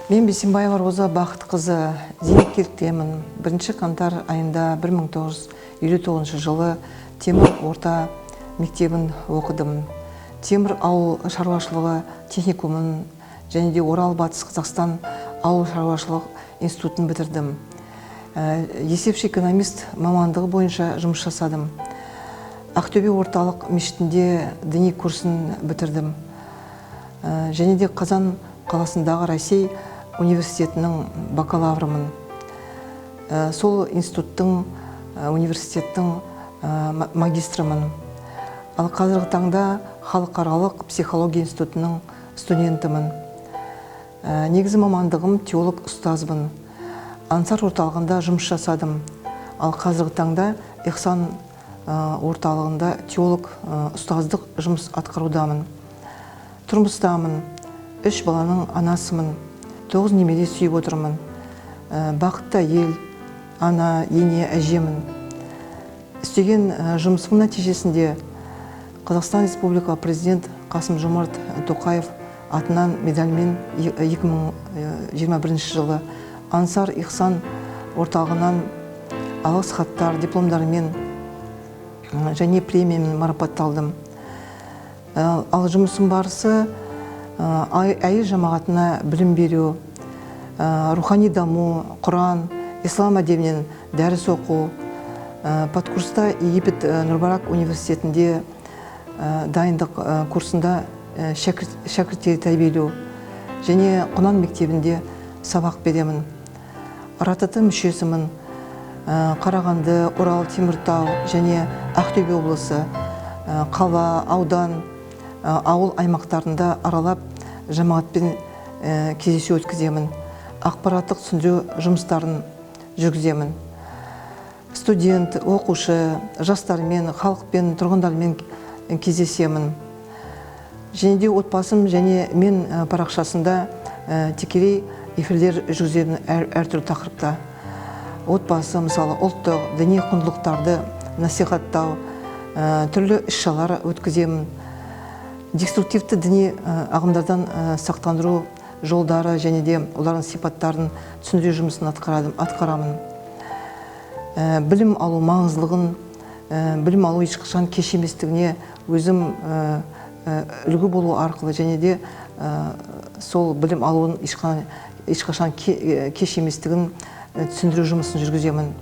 Мен Бейсенбаева Роза Бақытқызы, зейнеткерліктемін. 1 қаңтар айында 1959 жылы Темір орта мектебін оқыдым. Темір ауыл шаруашылығы техникумын және де Орал Батыс Қазақстан ауыл шаруашылық институтын бітірдім. Есепші экономист мамандығы бойынша жұмыс жасадым. Ақтөбе орталық мешітінде діни курсын бітірдім. Және де Қазан қаласындағы Россия университетінің бакалаврымын. Сол институттың, университеттің магистрымын. Ал қазіргі таңда халықаралық психология институтының студентімін. Негізі мамандығым теолог ұстазбын. Ансар орталығында жұмыс жасадым. Ал қазіргі таңда Ихсан орталығында теолог ұстаздық жұмыс атқарудамын. Тұрмыстамын. 3 баланың анасымын. 9 немере сүйіп отырмын. Бақытты ел, ана, ене, әжемін. Істеген жұмысым нәтижесінде Қазақстан Республика президент Қасым-Жомарт Тоқаев атынан медальмен 2021 жылы Ансар Ихсан орталығынан алғыс хаттар, дипломдармен және премиямен марапатталдым. Ал жұмысым барысы әйел жамағатына білім беру, рухани даму, Құран, ислам әдебінен дәріс оқу, подкурста Египет Нұрбарак университетінде дайындық курсында шәкірттер тәрбиелеу және Құнан мектебінде сабақ беремін. РАТТ мүшесімін. Қарағанды, Орал, Теміртау және Ақтөбе облысы, қала, аудан, ауыл аймақтарында аралап жамағатпен кездесу өткіземін. Ақпараттық түсіндіру жұмыстарын жүргіземін. Студент, оқушы, жастармен, халықпен, тұрғындармен кездесемін. Және де отбасым және мен парақшасында тікелей эфирлер жүргіземін әртүрлі тақырыпта. Отбасы, мысалы, ұлттық, діни құндылықтарды насихаттау, түрлі іс-шаралар өткіземін. Деструктивті діни ағымдардан сақтандыру жолдары және де олардың сипаттарын түсіндіру жұмысын атқарамын. Білім алу маңыздылығын, білім алу ешқашан кеш еместігіне өзім үлгі болу арқылы және де сол білім алуын ешқашан кеш еместігін түсіндіру жұмысын жүргіземін.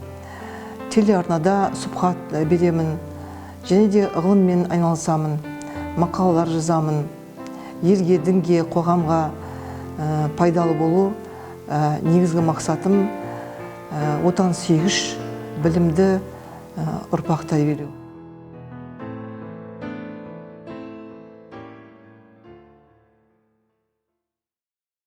Телеарнада сұхбат беремін және де ғылыммен айналысамын. Мақалалар жазамын. Елге, дінге, қоғамға пайдалы болу негізгі мақсатым отансүйгіш, білімді ұрпақ тәрбиелеу.